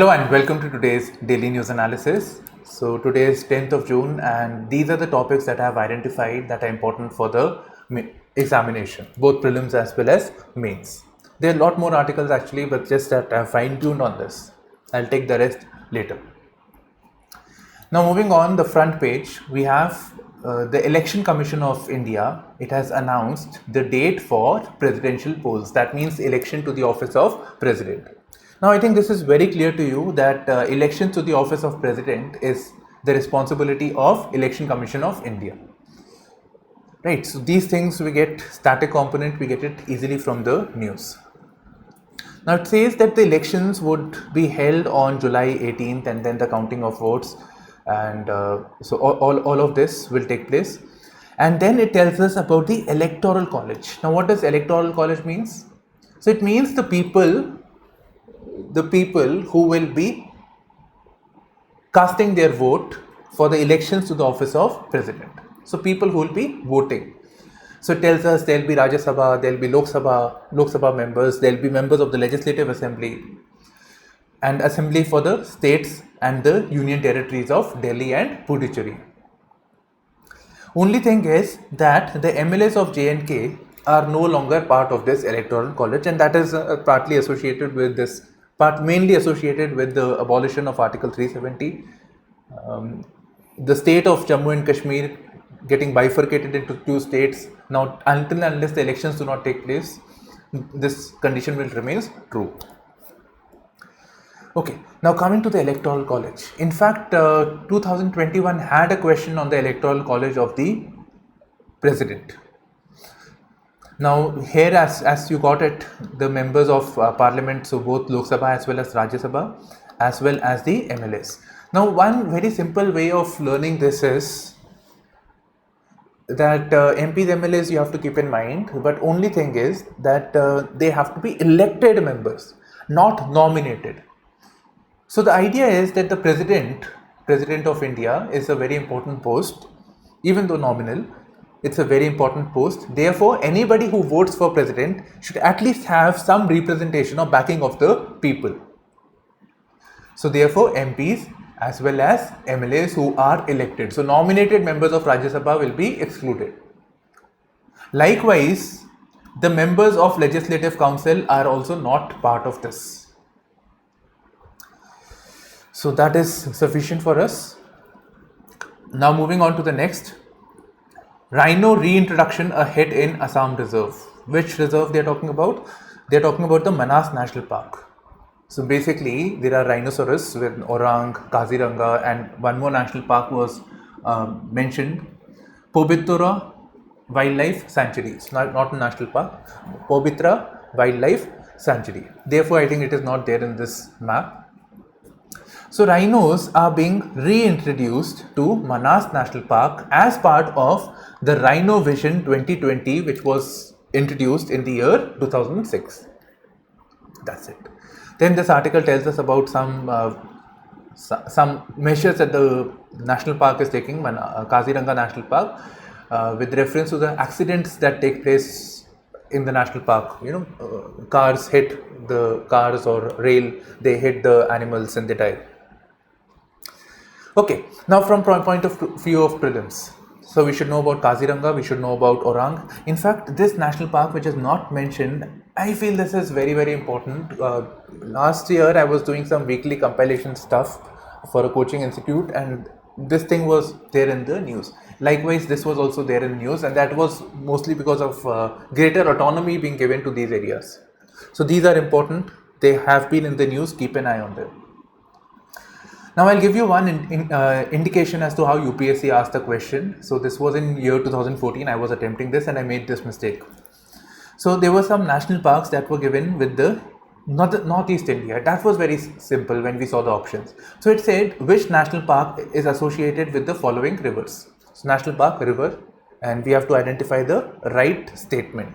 Hello and welcome to today's daily news analysis. So today is 10th of June and these are the topics that I have identified that are important for the examination, both prelims as well as mains. There are a lot more articles actually, but just that I have fine-tuned on this. I'll take the rest later. Now moving on the front page, we have the Election Commission of India. It has announced the date for presidential polls. That means election to the office of president. Now I think this is very clear to you that election to the office of president is the responsibility of Election Commission of India. Right, so these things we get static component, we get it easily from the news. Now it says that the elections would be held on July 18th and then the counting of votes and so all of this will take place. And then it tells us about the Electoral College. Now what does Electoral College means? So it means the people who will be casting their vote for the elections to the office of president. So people who will be voting. So it tells us there will be Rajya Sabha, there will be Lok Sabha members, there will be members of the Legislative Assembly and Assembly for the states and the Union Territories of Delhi and Puducherry. Only thing is that the MLAs of J&K are no longer part of this Electoral College, and that is partly associated with this, mainly associated with the abolition of Article 370. The state of Jammu and Kashmir getting bifurcated into two states. Now, until and unless the elections do not take place, this condition will remain true. Okay, now coming to the Electoral College. In fact, 2021 had a question on the Electoral College of the President. Now here as you got it, the members of Parliament, so both Lok Sabha as well as Rajya Sabha as well as the MLAs. Now one very simple way of learning this is that MPs, MLAs you have to keep in mind, but only thing is that they have to be elected members, not nominated. So the idea is that the President of India is a very important post, even though nominal, it's a very important post. Therefore, anybody who votes for President should at least have some representation or backing of the people. So therefore, MPs as well as MLAs who are elected. So nominated members of Rajya Sabha will be excluded. Likewise, the members of Legislative Council are also not part of this. So that is sufficient for us. Now moving on to the next. Rhino reintroduction a hit in Assam Reserve. Which reserve they are talking about? They are talking about the Manas National Park. So basically there are rhinoceros with orang, Kaziranga, and one more national park was mentioned. Pobitra Wildlife Sanctuary. It's not a national park. Pobitra Wildlife Sanctuary. Therefore I think it is not there in this map. So rhinos are being reintroduced to Manas National Park as part of the Rhino Vision 2020, which was introduced in the year 2006. That's it. Then this article tells us about some measures that the national park is taking, Kaziranga National Park, with reference to the accidents that take place in the national park. You know, cars hit the cars or rail, they hit the animals and they die. Okay, now from point of view of prelims. So we should know about Kaziranga, we should know about Orang. In fact, this national park which is not mentioned, I feel this is very, very important. Last year I was doing some weekly compilation stuff for a coaching institute and this thing was there in the news. Likewise, this was also there in the news and that was mostly because of greater autonomy being given to these areas. So these are important. They have been in the news. Keep an eye on them. Now I'll give you one indication as to how UPSC asked the question. So this was in year 2014. I was attempting this and I made this mistake. So there were some national parks that were given with the Northeast India. That was very simple when we saw the options. So it said which national park is associated with the following rivers. So national park, river, and we have to identify the right statement.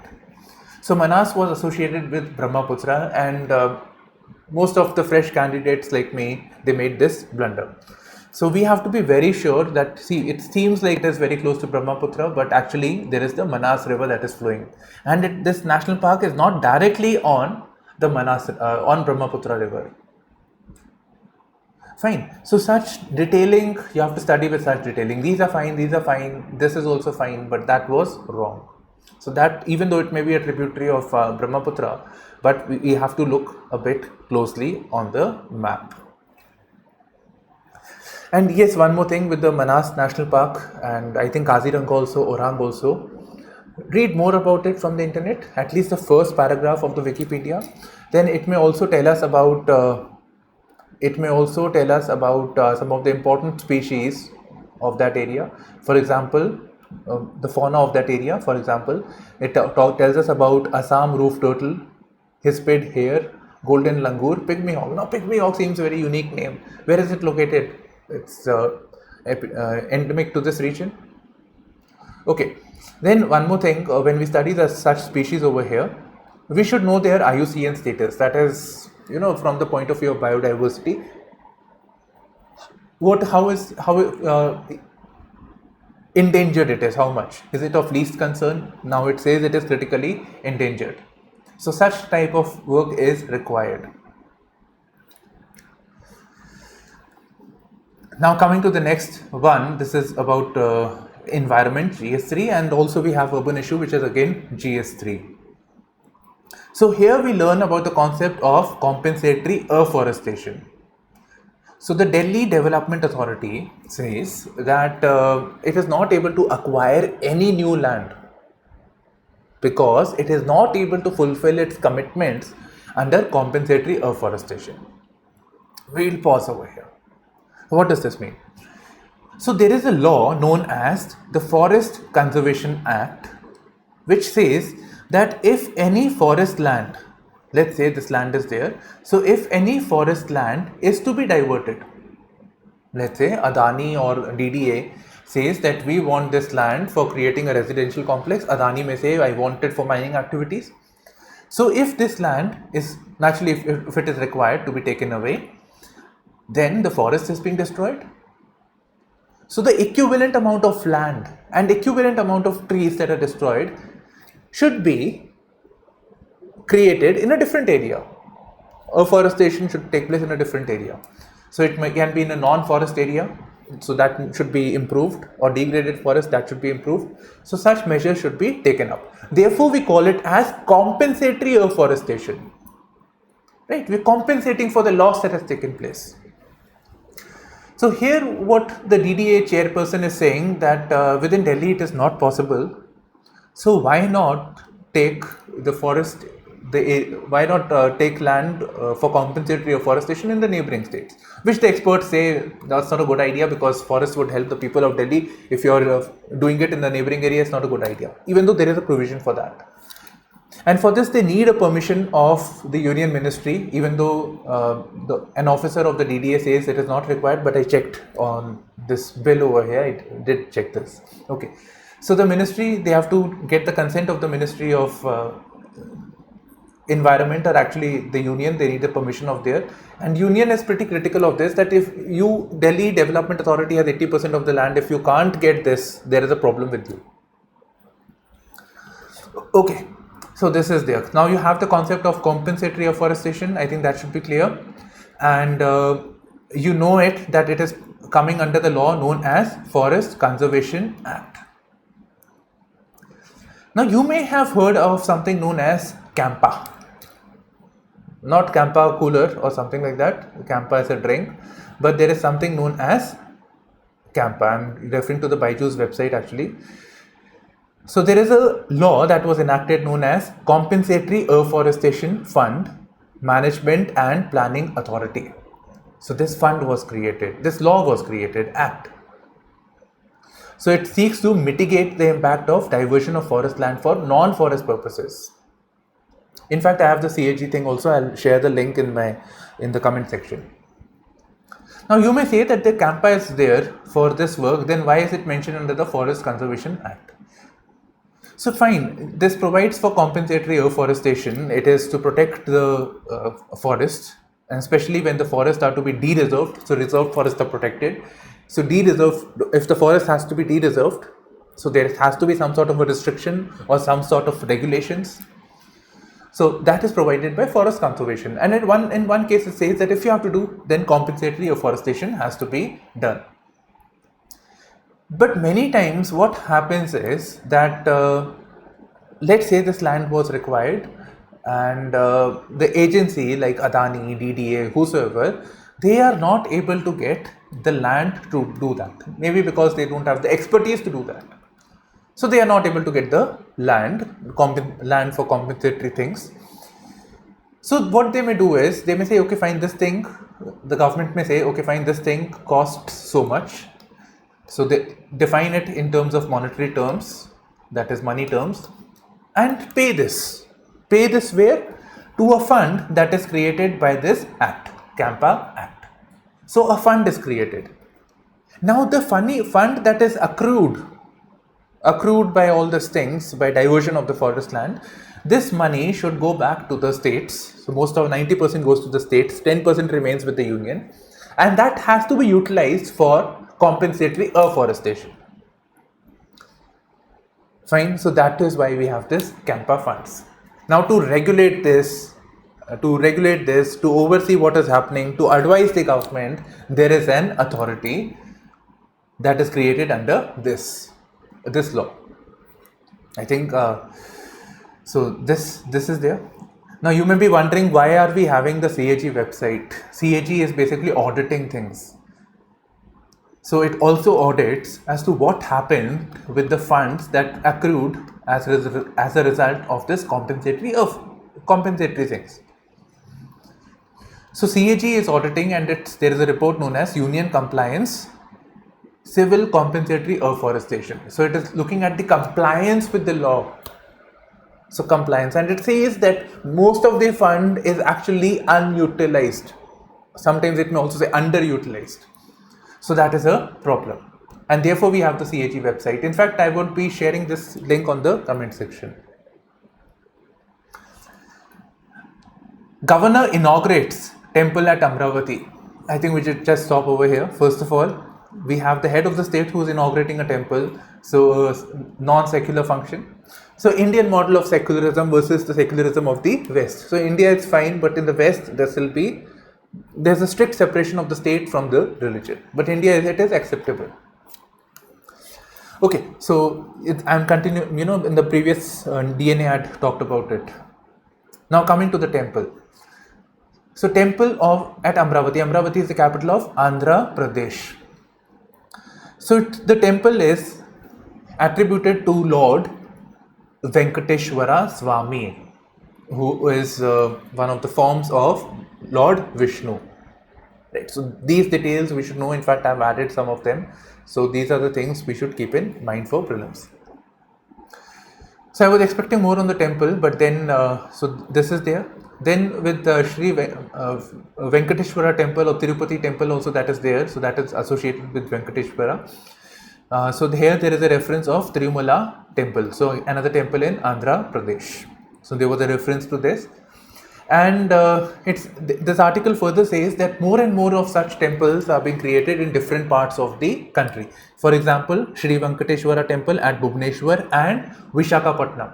So Manas was associated with Brahmaputra and most of the fresh candidates like me, they made this blunder. So we have to be very sure that, see, it seems like it is very close to Brahmaputra, but actually there is the Manas river that is flowing. And this national park is not directly on the Manas, on Brahmaputra river. Fine. So such detailing, you have to study with such detailing. These are fine, this is also fine, but that was wrong. So that, even though it may be a tributary of Brahmaputra, but we have to look a bit closely on the map. And yes, one more thing with the Manas National Park, and I think Kaziranga also, Orang also. Read more about it from the internet, at least the first paragraph of the Wikipedia. Then it may also tell us about some of the important species of that area. For example, the fauna of that area. For example, it tells us about Assam roof turtle, hispid hare, golden langur, pygmy hawk. Now, pygmy hawk seems a very unique name. Where is it located? It's endemic to this region. Okay. Then one more thing, when we study such species over here, we should know their IUCN status. That is, from the point of view of biodiversity, how endangered it is. How much is it of least concern? Now it says it is critically endangered. So such type of work is required. Now coming to the next one, this is about environment, GS3, and also we have urban issue, which is again GS3. So here we learn about the concept of compensatory afforestation. So the Delhi Development Authority says that it is not able to acquire any new land because it is not able to fulfill its commitments under compensatory afforestation. We'll pause over here. What does this mean? So there is a law known as the Forest Conservation Act, which says that if any forest land, let's say this land is there, so if any forest land is to be diverted, let's say Adani or DDA says that we want this land for creating a residential complex, Adani may say I want it for mining activities. So if this land is naturally, if it is required to be taken away, then the forest is being destroyed. So the equivalent amount of land and equivalent amount of trees that are destroyed should be created in a different area. Afforestation should take place in a different area. So it can be in a non-forest area, so that should be improved, or degraded forest, that should be improved. So such measures should be taken up. Therefore, we call it as compensatory afforestation. Right? We're compensating for the loss that has taken place. So here what the DDA chairperson is saying that within Delhi it is not possible. So why not take the forest, why not take land for compensatory afforestation in the neighboring states? Which the experts say that's not a good idea because forest would help the people of Delhi. If you're doing it in the neighboring area, it's not a good idea, even though there is a provision for that. And for this, they need a permission of the Union Ministry, even though an officer of the DDA says it is not required, but I checked on this bill over here, I did check this. Okay. So the ministry, they have to get the consent of the Ministry of Environment, or actually the Union, they need the permission of there. And Union is pretty critical of this, that if you, Delhi Development Authority has 80% of the land, if you can't get this, there is a problem with you. Okay. So this is there. Now you have the concept of compensatory afforestation. I think that should be clear. And you know it, that it is coming under the law known as Forest Conservation Act. Now you may have heard of something known as Campa. Not Campa cooler or something like that. Campa is a drink. But there is something known as Campa. I'm referring to the Byju's website actually. So there is a law that was enacted known as Compensatory Afforestation Fund Management and Planning Authority. So this fund was created, this law was created, Act. So it seeks to mitigate the impact of diversion of forest land for non-forest purposes. In fact, I have the CAG thing also. I'll share the link in the comment section. Now you may say that the Campa is there for this work, then why is it mentioned under the Forest Conservation Act? So fine, this provides for compensatory afforestation. It is to protect the forest, and especially when the forests are to be de-reserved. So reserved forests are protected. So de-reserved, if the forest has to be de-reserved, so there has to be some sort of a restriction or some sort of regulations. So that is provided by forest conservation, and in one case it says that if you have to do, then compensatory afforestation has to be done. But many times what happens is that let's say this land was required, and the agency like Adani, DDA, whosoever, they are not able to get the land to do that, maybe because they don't have the expertise to do that. So they are not able to get the land for compensatory things. So what they may do is, they may say, okay fine, this thing, the government may say, okay fine, this thing costs so much. So they define it in terms of monetary terms, that is money terms, and pay this. Pay this where? To a fund that is created by this act, Campa Act. So a fund is created. Now the fund that is accrued by all these things, by diversion of the forest land, this money should go back to the states. So most of 90% goes to the states, 10% remains with the union, and that has to be utilized for compensatory afforestation. Fine, so that is why we have this Campa funds. Now to regulate this, to oversee what is happening, to advise the government, there is an authority that is created under this law. I think so. This is there. Now you may be wondering, why are we having the CAG website? CAG is basically auditing things. So it also audits as to what happened with the funds that accrued as a result of this compensatory things. So CAG is auditing, and there is a report known as Union Compliance Civil Compensatory Afforestation. So it is looking at the compliance with the law. So compliance, and it says that most of the fund is actually unutilized. Sometimes it may also say underutilized. So that is a problem, and therefore we have the CAG website. In fact, I would be sharing this link on the comment section. Governor inaugurates temple at Amaravati. I think we should just stop over here. First of all, we have the head of the state who is inaugurating a temple, so non-secular function. So Indian model of secularism versus the secularism of the West. So India is fine, but in the West there's a strict separation of the state from the religion, but India, it is acceptable. Okay, so I'm continuing, in the previous DNA I had talked about it. Now coming to the temple. So temple at Amaravati. Amaravati is the capital of Andhra Pradesh. So the temple is attributed to Lord Venkateshwara Swami, who is one of the forms of Lord Vishnu. Right. So these details we should know. In fact, I've added some of them. So these are the things we should keep in mind for prelims. So I was expecting more on the temple, but then so this is there. Then with the Sri Venkateshwara temple or Tirupati temple also, that is there. So that is associated with Venkateshwara. So here there is a reference of Tirumala temple. So another temple in Andhra Pradesh. So there was a reference to this. And this article further says that more and more of such temples are being created in different parts of the country. For example, Sri Venkateshwara temple at Bhubaneswar and Vishakhapatnam.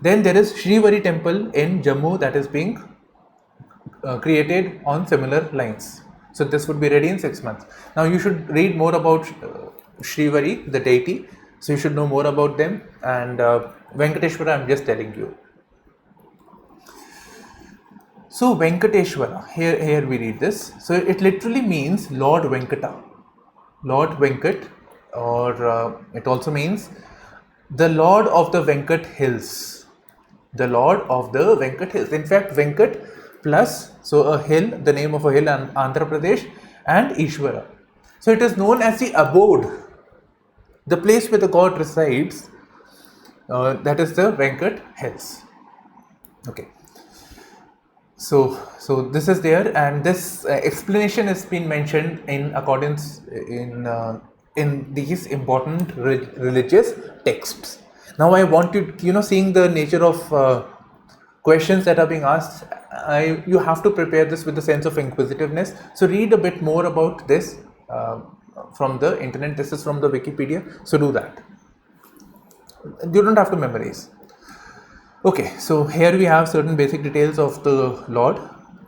Then there is Srivari temple in Jammu that is being created on similar lines. So this would be ready in 6 months. Now you should read more about Srivari, the deity. So you should know more about them. And Venkateshwara, I'm just telling you. So Venkateshwara, here we read this. So it literally means Lord Venkata, Lord Venkat, or it also means the Lord of the Venkat Hills, the Lord of the Venkat Hills. In fact, Venkat plus, so a hill, the name of a hill in Andhra Pradesh, and Ishvara. So it is known as the abode, the place where the god resides, that is the Venkat Hills. Okay. So this is there, and this explanation has been mentioned in accordance in these important religious texts. Now I want you, seeing the nature of questions that are being asked, you have to prepare this with a sense of inquisitiveness. So read a bit more about this from the internet. This is from the Wikipedia. So do that. You don't have to memorize. Okay, so here we have certain basic details of the Lord,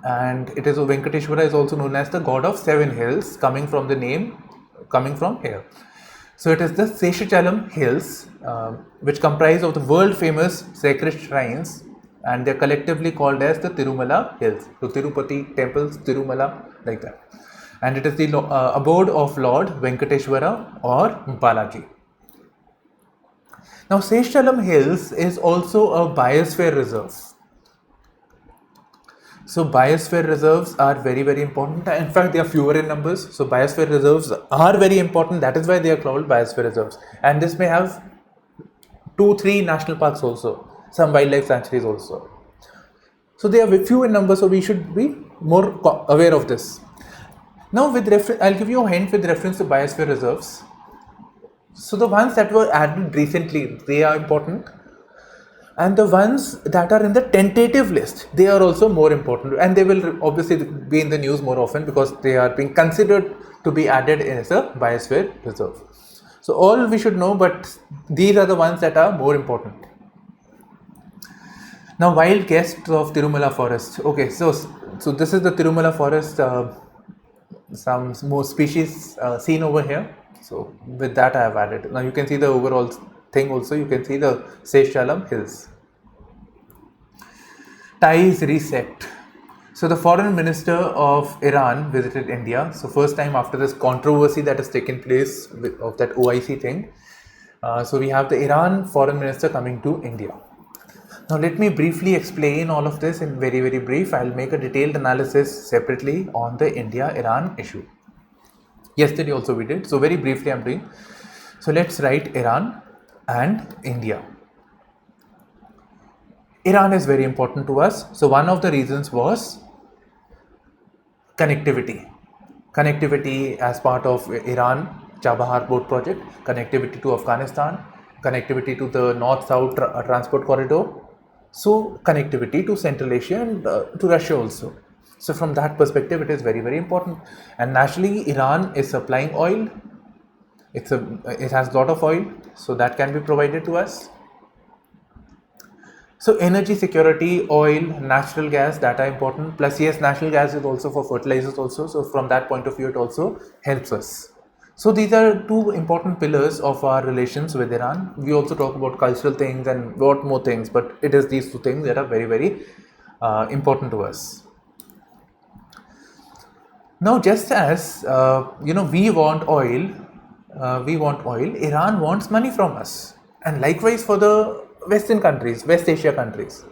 and it is Venkateshwara is also known as the god of 7 hills, coming from the name, coming from here. So it is the Seshachalam hills, which comprise of the world famous sacred shrines, and they are collectively called as the Tirumala hills. So Tirupati temples, Tirumala, like that. And it is the abode of Lord Venkateshwara or Balaji. Now, Seshachalam Hills is also a biosphere reserve. So, biosphere reserves are very, very important. In fact, they are fewer in numbers. So, biosphere reserves are very important. That is why they are called biosphere reserves. And this may have 2-3 national parks also, some wildlife sanctuaries also. So, they are few in numbers. So, we should be more aware of this. Now, I'll give you a hint with reference to biosphere reserves. So the ones that were added recently, they are important, and the ones that are in the tentative list, they are also more important, and they will obviously be in the news more often because they are being considered to be added as a biosphere reserve. So all we should know, but these are the ones that are more important. Now, wild guests of Tirumala forest. Okay, so this is the Tirumala forest. Some more species seen over here. So with that I have added. Now you can see the overall thing also. You can see the Seshachalam hills. Ties reset. So the foreign minister of Iran visited India. So first time after this controversy that has taken place of that OIC thing. So we have the Iran foreign minister coming to India. Now let me briefly explain all of this in very, very brief. I'll make a detailed analysis separately on the India-Iran issue. Yesterday also we did. So very briefly I'm doing. So let's write Iran and India. Iran is very important to us. So one of the reasons was connectivity. Connectivity as part of Iran Chabahar port project, connectivity to Afghanistan, connectivity to the north-south transport corridor. So connectivity to Central Asia and to Russia also. So from that perspective, it is very, very important. And naturally, Iran is supplying oil. It has a lot of oil, so that can be provided to us. So energy security, oil, natural gas, that are important. Plus, yes, natural gas is also for fertilizers also. So from that point of view, it also helps us. So these are two important pillars of our relations with Iran. We also talk about cultural things and lot more things, but it is these two things that are very, very important to us. Now, just as we want oil, Iran wants money from us, and likewise for the Western countries, West Asia countries.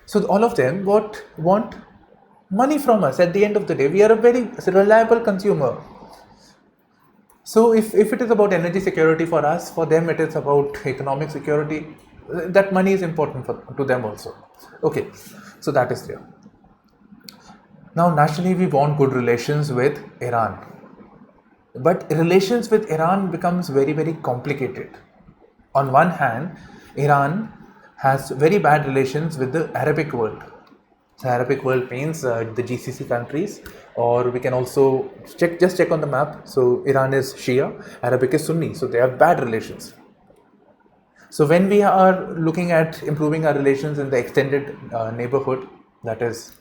So all of them want money from us. At the end of the day, we are a very reliable consumer. So if it is about energy security for us, for them it is about economic security. That money is important to them also. Okay, so that is clear. Now, naturally, we want good relations with Iran, but relations with Iran becomes very, very complicated. On one hand, Iran has very bad relations with the Arabic world. So Arabic world means the GCC countries, or we can also just check on the map. So Iran is Shia, Arabic is Sunni, so they have bad relations. So when we are looking at improving our relations in the extended neighborhood, that is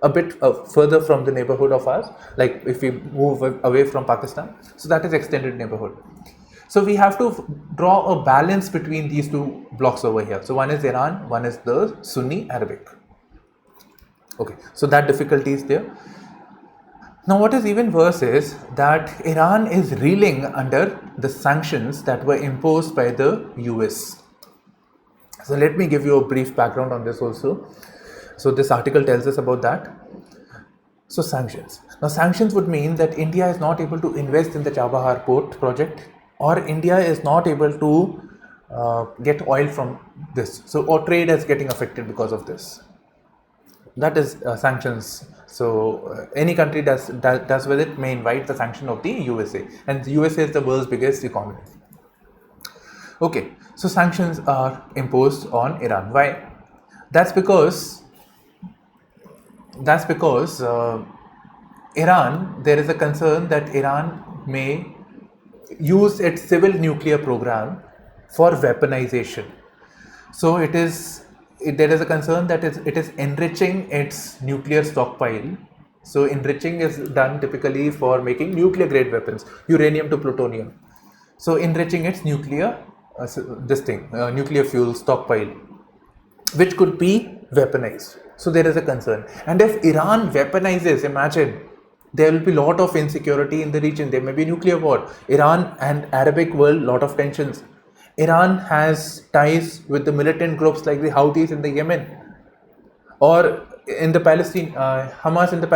a bit further from the neighborhood of ours, like if we move away from Pakistan, so that is extended neighborhood. So we have to draw a balance between these two blocks over here. So one is Iran, one is the Sunni Arabic. Okay, so that difficulty is there. Now what is even worse is that Iran is reeling under the sanctions that were imposed by the US. So let me give you a brief background on this also. So this article tells us about that. So sanctions. Now sanctions would mean that India is not able to invest in the Chabahar port project, or India is not able to get oil from this. So or trade is getting affected because of this. That is sanctions. So any country does with it may invite the sanction of the USA, and the USA is the world's biggest economy. Okay, so sanctions are imposed on Iran. Why? That's because Iran, there is a concern that Iran may use its civil nuclear program for weaponization. So it is there is a concern that it is enriching its nuclear stockpile. So enriching is done typically for making nuclear grade weapons, uranium to plutonium. So enriching its nuclear, nuclear fuel stockpile, which could be weaponized. So there is a concern. And if Iran weaponizes, imagine, there will be a lot of insecurity in the region. There may be nuclear war. Iran and Arabic world, lot of tensions. Iran has ties with the militant groups like the Houthis in the Yemen, or in the Palestine, Hamas in the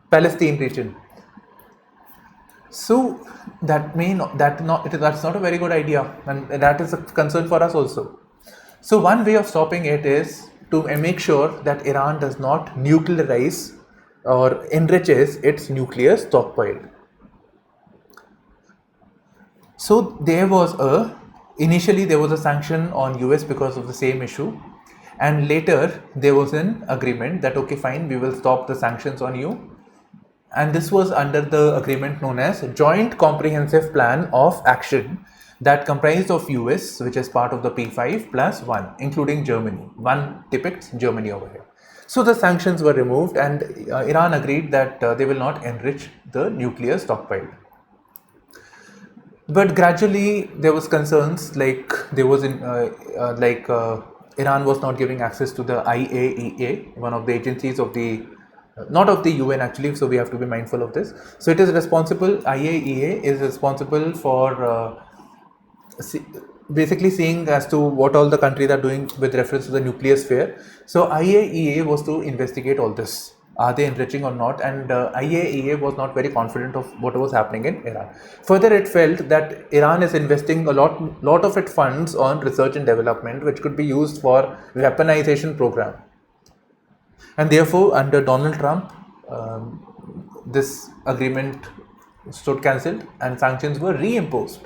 Palestine region. So that's not a very good idea, and that is a concern for us also. So one way of stopping it is to make sure that Iran does not nuclearize or enriches its nuclear stockpile. So initially there was a sanction on US because of the same issue, and later there was an agreement that okay fine, we will stop the sanctions on you. And this was under the agreement known as Joint Comprehensive Plan of Action that comprised of US, which is part of the P5 plus 1, including Germany. 1 depicts Germany over here. So the sanctions were removed, and Iran agreed that they will not enrich the nuclear stockpile. But gradually there was concerns like Iran was not giving access to the IAEA, one of the agencies of the not of the UN actually, so we have to be mindful of this. So it is responsible, IAEA is responsible for basically seeing as to what all the countries are doing with reference to the nuclear sphere. So IAEA was to investigate all this. Are they enriching or not? And IAEA was not very confident of what was happening in Iran. Further, it felt that Iran is investing a lot of its funds on research and development, which could be used for weaponization program. And therefore, under Donald Trump, this agreement stood cancelled and sanctions were reimposed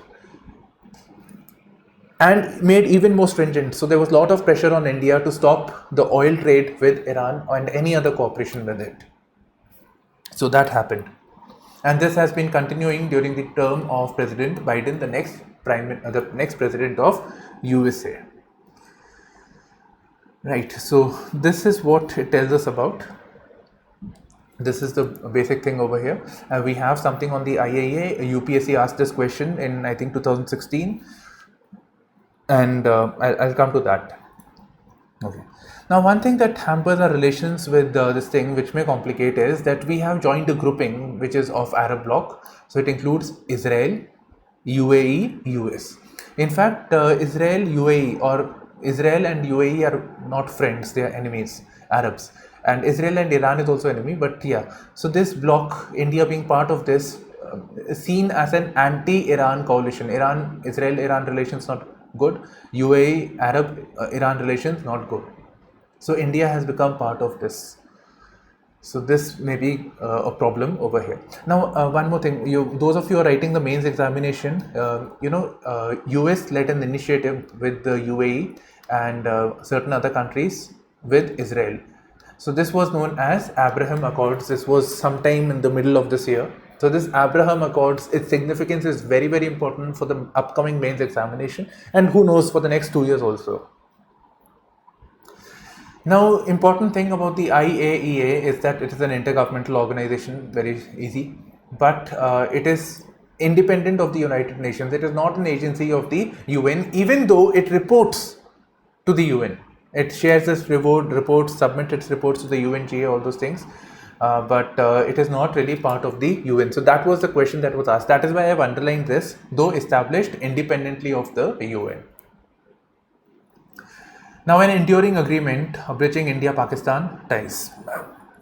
and made even more stringent. So there was a lot of pressure on India to stop the oil trade with Iran and any other cooperation with it. So that happened. And this has been continuing during the term of President Biden, the next president of USA. Right, so this is what it tells us about. This is the basic thing over here. We have something on the IAEA. UPSC asked this question in I think 2016, and I'll come to that. Okay. Now, one thing that hampers our relations with this thing, which may complicate, is that we have joined a grouping which is of Arab bloc. So it includes Israel, UAE, US. In fact, Israel and UAE are not friends, they are enemies, Arabs. And Israel and Iran is also enemy, but yeah. So this bloc, India being part of this, is seen as an anti-Iran coalition. Israel-Iran relations not good. UAE, Arab-Iran relations not good. So India has become part of this. So this may be a problem over here. Now, one more thing, those of you who are writing the mains examination, US led an initiative with the UAE and certain other countries with Israel. So this was known as Abraham Accords. This was sometime in the middle of this year. So this Abraham Accords, its significance is very, very important for the upcoming mains examination, and who knows, for the next 2 years also. Now, important thing about the IAEA is that it is an intergovernmental organization, very easy, but it is independent of the United Nations. It is not an agency of the UN, even though it reports to the UN. It shares its reports, submits its reports to the UNGA, all those things, but it is not really part of the UN. So that was the question that was asked. That is why I have underlined this, though established independently of the UN. Now, an enduring agreement bridging India-Pakistan ties.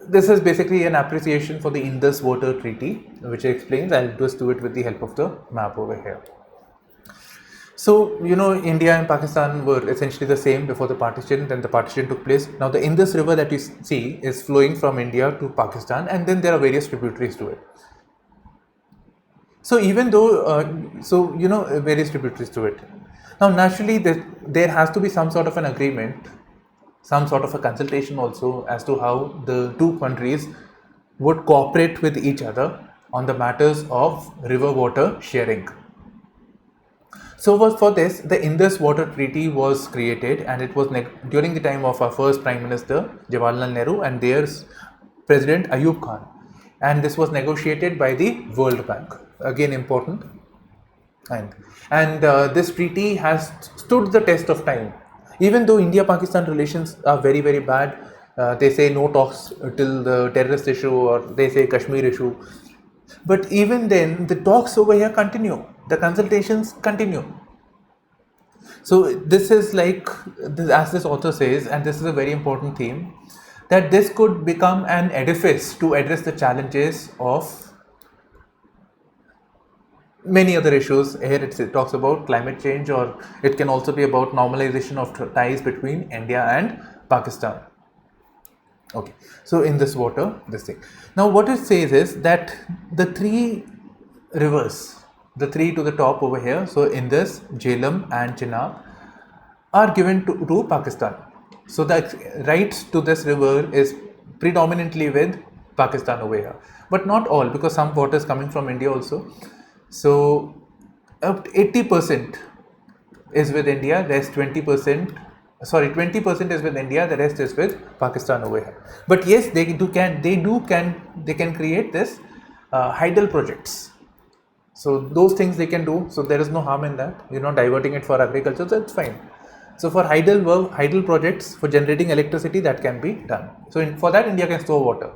This is basically an appreciation for the Indus Water Treaty, which explains. I'll just do it with the help of the map over here. So, India and Pakistan were essentially the same before the partition. Then the partition took place. Now, the Indus River that you see is flowing from India to Pakistan, and then there are various tributaries to it. So, even though, various tributaries to it. Now, naturally, there has to be some sort of an agreement, some sort of a consultation also as to how the two countries would cooperate with each other on the matters of river water sharing. for this, the Indus Water Treaty was created, and it was during the time of our first Prime Minister Jawaharlal Nehru and their President Ayub Khan, and this was negotiated by the World Bank. Again, important. And this treaty has stood the test of time. Even though India-Pakistan relations are very, very bad, they say no talks till the terrorist issue, or they say Kashmir issue. But even then, the talks over here continue. The consultations continue. So this is like, as this author says, and this is a very important theme, that this could become an edifice to address the challenges of many other issues. Here it talks about climate change, or it can also be about normalization of ties between India and Pakistan. Okay, so in this water, this thing. Now what it says is that the three rivers, the three to the top over here, so Indus, Jhelum and Chenab, are given to Pakistan. So the rights to this river is predominantly with Pakistan over here, but not all, because some water is coming from India also. So 80% is with India, rest 20% is with India, the rest is with Pakistan over here. But yes, they can create this hydel projects. So those things they can do. So there is no harm in that. You're not diverting it for agriculture, so it's fine. So for hydel projects for generating electricity, that can be done. So for that, India can store water.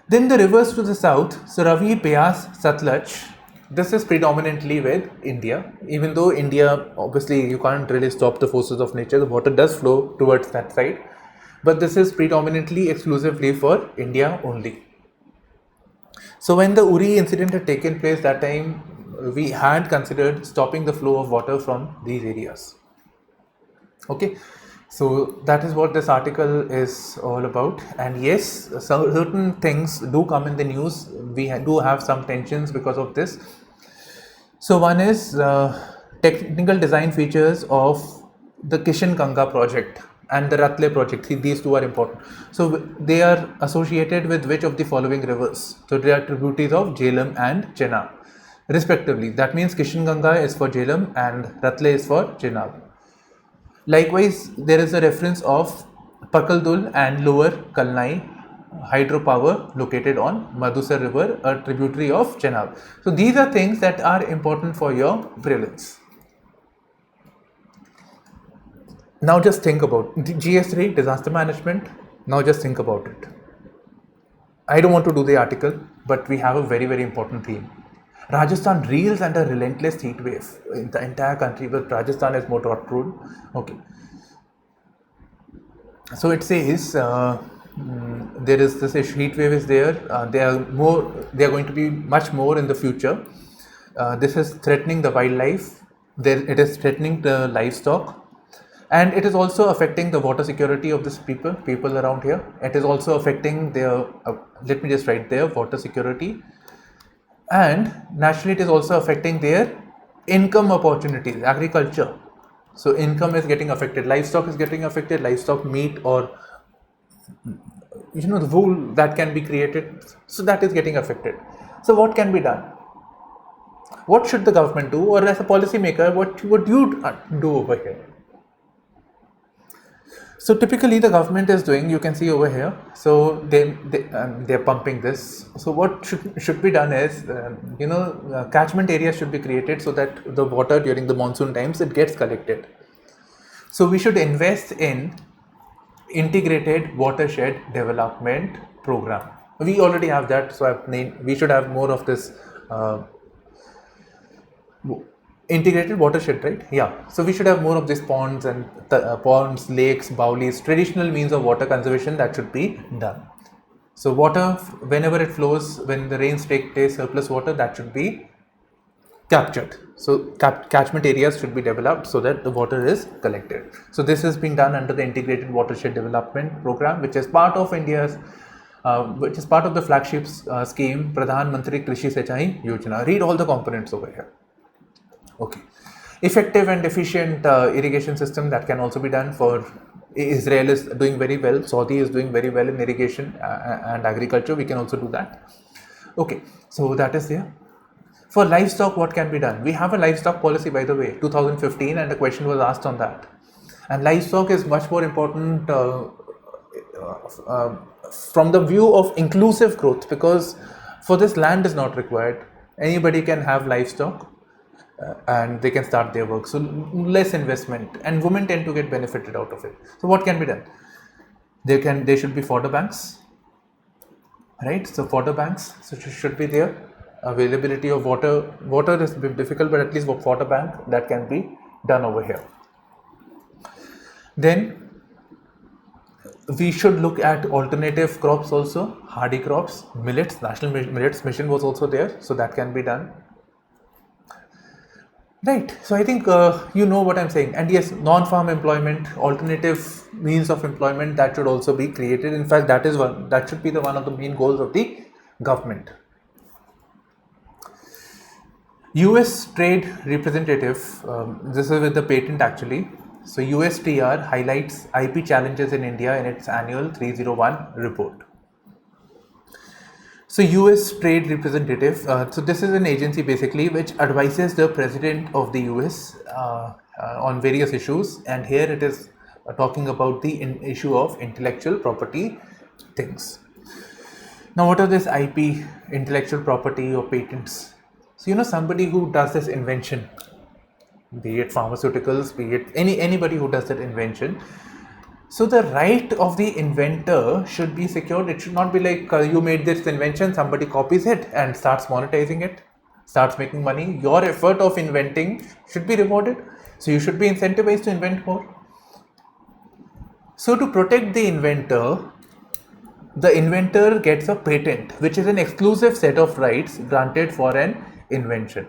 Then the rivers to the south, so Ravi, Beas, Satluj, this is predominantly with India. Even though India, obviously you can't really stop the forces of nature, the water does flow towards that side, but this is predominantly exclusively for India only. So when the Uri incident had taken place, that time we had considered stopping the flow of water from these areas. Okay. So that is what this article is all about. And yes, certain things do come in the news. We do have some tensions because of this. So one is technical design features of the Kishan Ganga project and the Ratle project. These two are important. So they are associated with which of the following rivers? So they are tributaries of Jhelum and Chenab respectively. That means Kishan Ganga is for Jhelum and Ratle is for Chenab. Likewise, there is a reference of Pakaldul and Lower Kalnai hydropower located on Madhusar River, a tributary of Chenab. So these are things that are important for your prelims. Now just think about GS3, disaster management. Now just think about it. I don't want to do the article, but we have a very, very important theme. Rajasthan reels under relentless heat wave in the entire country, but Rajasthan is more drought prone. Okay. So it says there is this heat wave is there. They are going to be much more in the future. This is threatening the wildlife. It is threatening the livestock, and it is also affecting the water security of this people around here. It is also affecting their let me just write there, water security. And naturally, it is also affecting their income opportunities, agriculture. So income is getting affected, livestock is getting affected, livestock meat, or the wool that can be created, so that is getting affected. So what can be done? What should the government do, or as a policy maker, what would you do over here? So typically the government is doing, you can see over here, so they're pumping this. So what should be done is, catchment areas should be created so that the water during the monsoon times, it gets collected. So we should invest in integrated watershed development program. We already have that, so we should have more of this integrated watershed, right? Yeah. So we should have more of these ponds and ponds, lakes, bowlies, traditional means of water conservation that should be done. So water, whenever it flows, when the rains take place, surplus water, that should be captured. So catchment areas should be developed so that the water is collected. So this has been done under the integrated watershed development program, which is part of India's which is part of the flagship scheme Pradhan Mantri Krishi Sinchai Yojana. Read all the components over here. Okay, effective and efficient irrigation system, that can also be done. For Israel is doing very well, Saudi is doing very well in irrigation and agriculture. We can also do that. Okay, so that is there. For livestock, what can be done? We have a livestock policy, by the way, 2015, and the question was asked on that. And livestock is much more important from the view of inclusive growth, because for this, land is not required. Anybody can have livestock and they can start their work. So less investment, and women tend to get benefited out of it. So what can be done? There should be fodder banks, right? So fodder banks should be there. Availability of water is difficult, but at least fodder bank, that can be done over here. Then we should look at alternative crops also, hardy crops, millets. National Millets Mission was also there, so that can be done. Right, so I think you know what I'm saying. And yes, non-farm employment, alternative means of employment, that should also be created. In fact, that should be one of the main goals of the government. US Trade Representative, this is with the patent actually. So USTR highlights IP challenges in India in its annual 301 report. So US Trade Representative, so this is an agency basically which advises the President of the US on various issues, and here it is talking about the issue of intellectual property things. Now what are this IP, intellectual property or patents? So somebody who does this invention, be it pharmaceuticals, be it anybody who does that invention, so the right of the inventor should be secured. It should not be like you made this invention, somebody copies it and starts monetizing it, starts making money. Your effort of inventing should be rewarded, so you should be incentivized to invent more. So to protect the inventor gets a patent, which is an exclusive set of rights granted for an invention.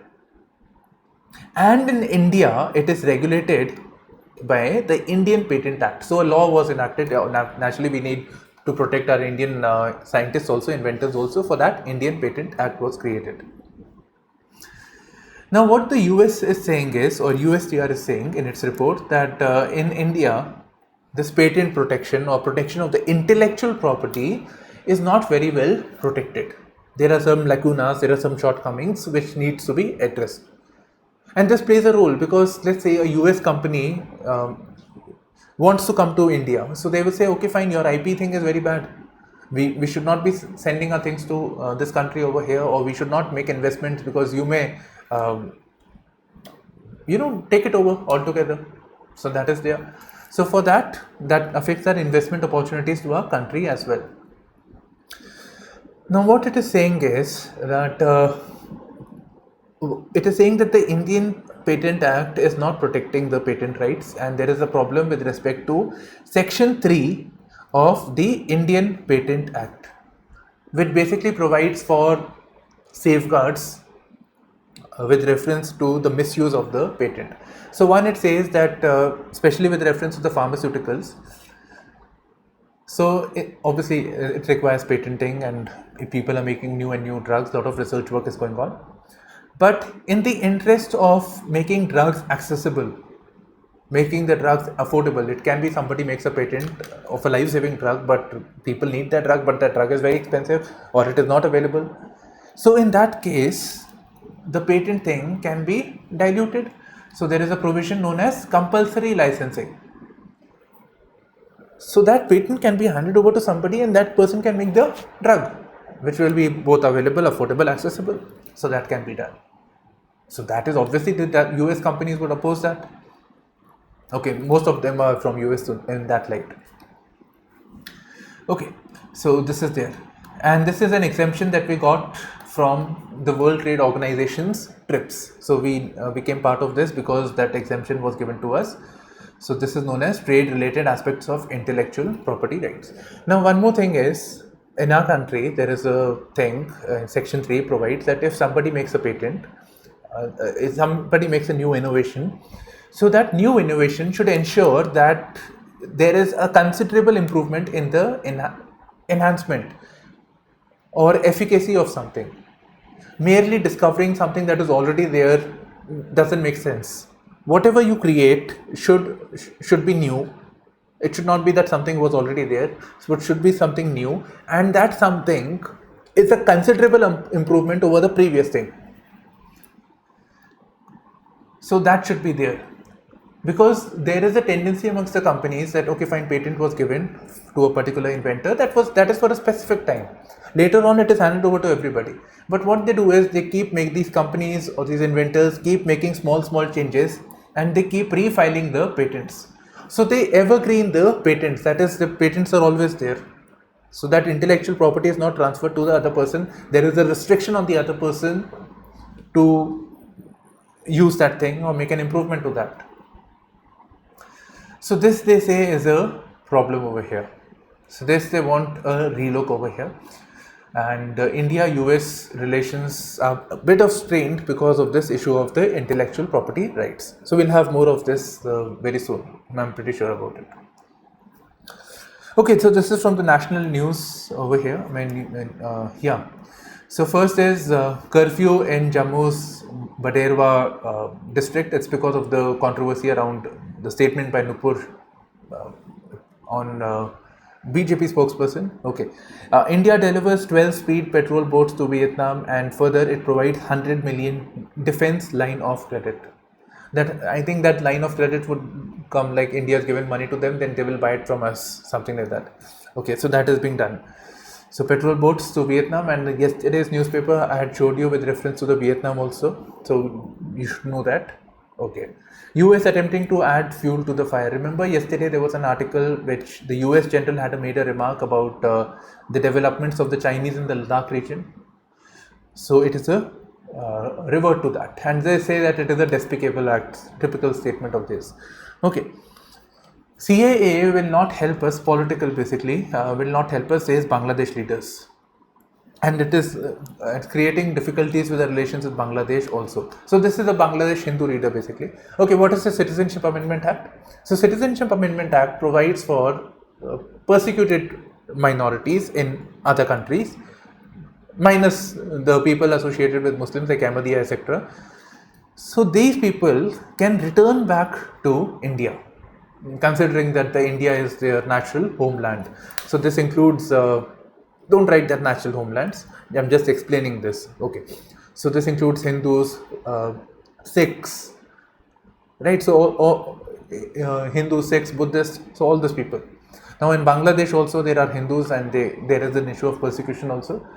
And in India, it is regulated by the Indian Patent Act. So a law was enacted. Naturally, we need to protect our Indian scientists also, inventors also. For that, Indian Patent Act was created. Now, what the US is saying is, or USTR is saying in its report, that in India, this patent protection or protection of the intellectual property is not very well protected. There are some lacunas, there are some shortcomings which needs to be addressed. And this plays a role because let's say a US company wants to come to India. So they will say, okay, fine, your IP thing is very bad. We should not be sending our things to this country over here, or we should not make investments because you may, take it over altogether. So that is there. So for that affects our investment opportunities to our country as well. Now what it is saying is that the Indian Patent Act is not protecting the patent rights, and there is a problem with respect to Section 3 of the Indian Patent Act, which basically provides for safeguards with reference to the misuse of the patent. So one, it says that especially with reference to the pharmaceuticals, so obviously it requires patenting, and if people are making new and new drugs, a lot of research work is going on. But in the interest of making drugs accessible, making the drugs affordable, it can be somebody makes a patent of a life-saving drug, but people need that drug, but that drug is very expensive or it is not available. So in that case, the patent thing can be diluted. So there is a provision known as compulsory licensing. So that patent can be handed over to somebody, and that person can make the drug, which will be both available, affordable, accessible. So that can be done. So that is obviously that US companies would oppose that. Okay, most of them are from US in that light. Okay, so this is there. And this is an exemption that we got from the World Trade Organization's TRIPS. So we became part of this because that exemption was given to us. So this is known as trade related aspects of intellectual property rights. Now one more thing is, in our country there is a thing, Section 3 provides that if somebody makes a patent, if somebody makes a new innovation, so that new innovation should ensure that there is a considerable improvement in the enhancement or efficacy of something. Merely discovering something that is already there doesn't make sense. Whatever you create should be new. It should not be that something was already there, so it should be something new, and that something is a considerable improvement over the previous thing. So that should be there, because there is a tendency amongst the companies that okay, fine, patent was given to a particular inventor, that is for a specific time. Later on it is handed over to everybody. But what they do is they these companies or these inventors keep making small changes, and they keep refiling the patents. So they evergreen the patents, that is, the patents are always there. So that intellectual property is not transferred to the other person. There is a restriction on the other person to use that thing or make an improvement to that. So this, they say, is a problem over here. So this, they want a relook over here. And India-US relations are a bit of strained because of this issue of the intellectual property rights. So we'll have more of this very soon. I'm pretty sure about it. Okay, so this is from the national news over here. Yeah. So first is curfew in Jammu's Baderwa district. It's because of the controversy around the statement by Nupur on BJP spokesperson. Okay. India delivers 12 speed petrol boats to Vietnam, and further it provides 100 million defense line of credit. That, I think that line of credit would come like India has given money to them, then they will buy it from us, something like that. Okay, so that is being done. So petrol boats to Vietnam, and yesterday's newspaper I had showed you with reference to the Vietnam also. So you should know that. Okay. US attempting to add fuel to the fire. Remember yesterday there was an article which the US general had made a remark about the developments of the Chinese in the Ladakh region. So it is a revert to that, and they say that it is a despicable act, typical statement of this. Okay. CAA will not help us, political basically, will not help us, says Bangladesh leaders. And it is creating difficulties with the relations with Bangladesh also. So this is a Bangladesh Hindu reader basically. Okay, what is the Citizenship Amendment Act? So Citizenship Amendment Act provides for persecuted minorities in other countries, minus the people associated with Muslims like Ahmadiyya, etc. So these people can return back to India, considering that the India is their natural homeland. So this includes, don't write that natural homelands, I'm just explaining this. Okay, so this includes Hindus, Sikhs, right? So Hindus, Sikhs, Buddhists, so all these people. Now in Bangladesh also there are Hindus, and there is an issue of persecution also.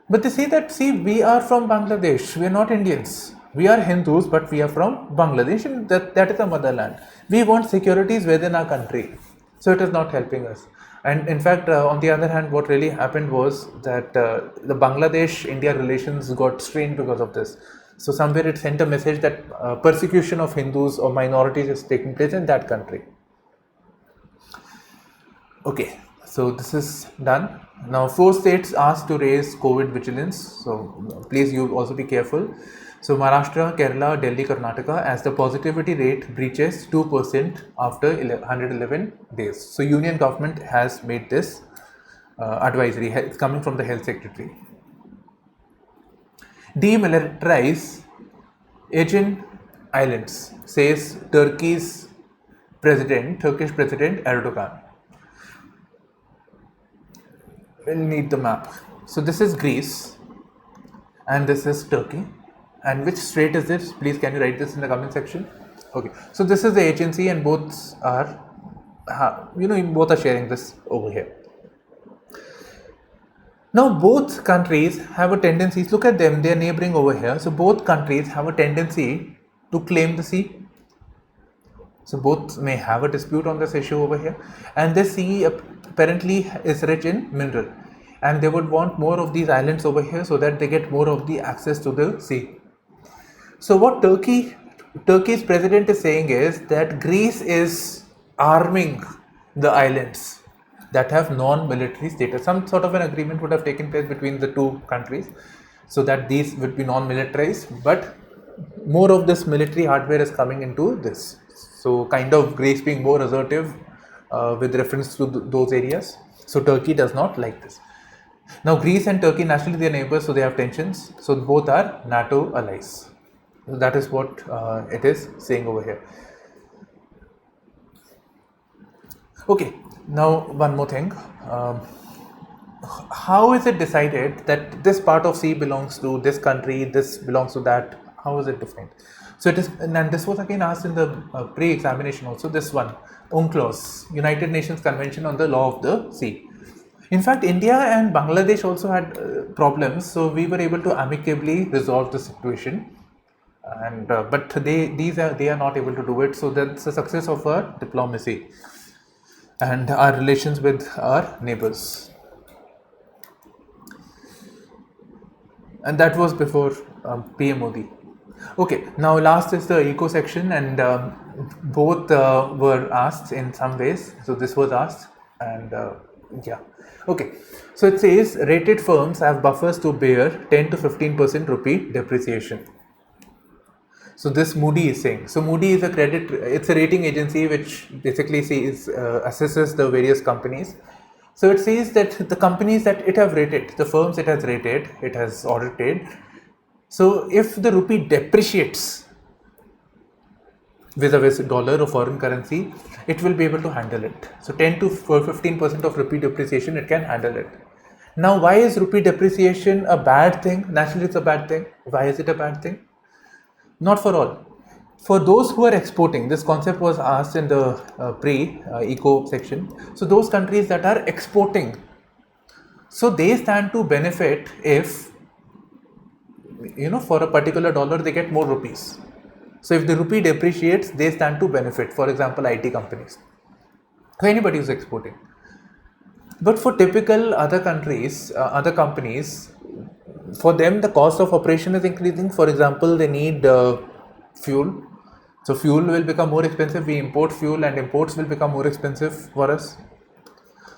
But they say that, see, we are from Bangladesh, we are not Indians. We are Hindus, but we are from Bangladesh, and that is our motherland. We want securities within our country. So it is not helping us. And in fact, on the other hand, what really happened was that the Bangladesh-India relations got strained because of this. So somewhere it sent a message that persecution of Hindus or minorities is taking place in that country. Okay, so this is done. Now 4 states asked to raise COVID vigilance. So please, you also be careful. So Maharashtra, Kerala, Delhi, Karnataka, as the positivity rate breaches 2% after 111 days. So Union government has made this advisory. It's coming from the Health Secretary. Demilitarize Aegean Islands, says Turkish President Erdogan. We'll need the map. So this is Greece and this is Turkey. And which strait is this? Please, can you write this in the comment section? Okay. So this is the agency, and both are, both are sharing this over here. Now both countries have a tendency, look at them, they are neighboring over here. So both countries have a tendency to claim the sea. So both may have a dispute on this issue over here, and this sea apparently is rich in mineral, and they would want more of these islands over here so that they get more of the access to the sea. So what Turkey's president is saying is that Greece is arming the islands that have non-military status. Some sort of an agreement would have taken place between the two countries so that these would be non-militarized, but more of this military hardware is coming into this. So kind of Greece being more assertive with reference to those areas. So Turkey does not like this. Now Greece and Turkey, naturally they are neighbors, so they have tensions. So both are NATO allies. So that is what it is saying over here. Okay, now one more thing. How is it decided that this part of sea belongs to this country, this belongs to that? How is it defined? So it is, and this was again asked in the pre-examination also, this one, UNCLOS, United Nations Convention on the Law of the Sea. In fact, India and Bangladesh also had problems, so we were able to amicably resolve the situation. And but they are not able to do it. So that's the success of our diplomacy and our relations with our neighbors. And that was before PM Modi. Okay, now last is the eco section, and both were asked in some ways. So this was asked, and yeah. Okay, so it says rated firms have buffers to bear 10 to 15% rupee depreciation. So this Moody is saying. So Moody is it's a rating agency which basically assesses the various companies. So it says that the companies that it have rated, the firms it has rated, it has audited. So if the rupee depreciates vis-a-vis dollar or foreign currency, it will be able to handle it. So 10 to 15% of rupee depreciation, it can handle it. Now, why is rupee depreciation a bad thing? Naturally, it's a bad thing. Why is it a bad thing? Not for all. For those who are exporting, this concept was asked in the pre-eco section. So those countries that are exporting, so they stand to benefit if, for a particular dollar, they get more rupees. So if the rupee depreciates, they stand to benefit. For example, IT companies. So anybody who's exporting. But for typical other countries, other companies, for them the cost of operation is increasing. For example, they need fuel. So fuel will become more expensive. We import fuel, and imports will become more expensive for us.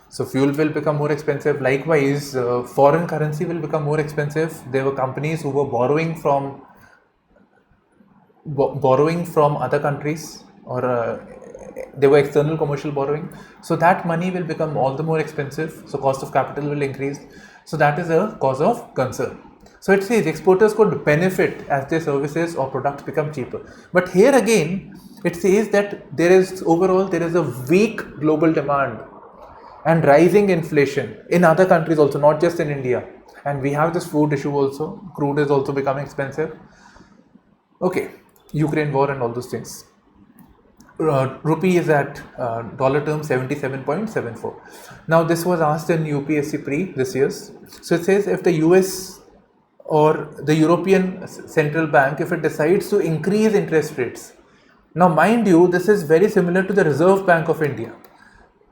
So fuel will become more expensive. Likewise, foreign currency will become more expensive. There were companies who were borrowing from other countries, or they were external commercial borrowing. So that money will become all the more expensive. So cost of capital will increase. So that is a cause of concern. So it says exporters could benefit as their services or products become cheaper. But here again, it says that there is a weak global demand and rising inflation in other countries also, not just in India. And we have this food issue also. Crude is also becoming expensive. Okay, Ukraine war and all those things. Rupee is at dollar terms 77.74. Now this was asked in UPSC pre this year's. So it says if the US or the European Central Bank, if it decides to increase interest rates. Now mind you, this is very similar to the Reserve Bank of India.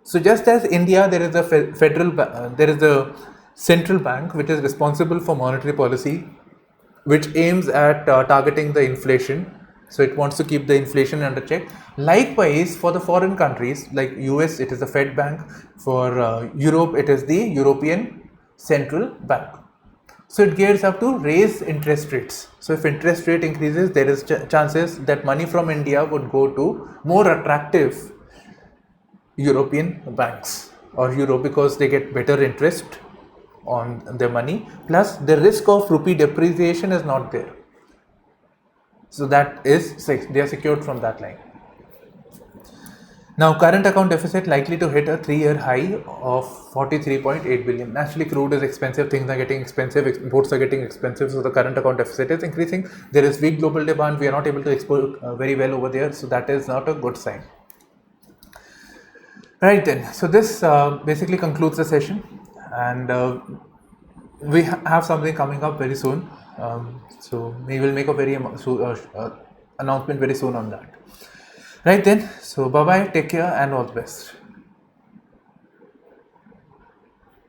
So just as India, there is a central bank which is responsible for monetary policy, which aims at targeting the inflation. So it wants to keep the inflation under check. Likewise, for the foreign countries like US, it is the Fed Bank. For Europe, it is the European Central Bank. So it gears up to raise interest rates. So if interest rate increases, there is chances that money from India would go to more attractive European banks or Euro, because they get better interest on their money. Plus the risk of rupee depreciation is not there. So that is, they are secured from that line. Now current account deficit likely to hit a 3-year high of 43.8 billion. Naturally, crude is expensive, things are getting expensive, imports are getting expensive, so the current account deficit is increasing. There is weak global demand, we are not able to export very well over there, so that is not a good sign. Right then, so this basically concludes the session, and we have something coming up very soon. So we will make a very announcement very soon on that. Right then, so bye bye, take care and all the best.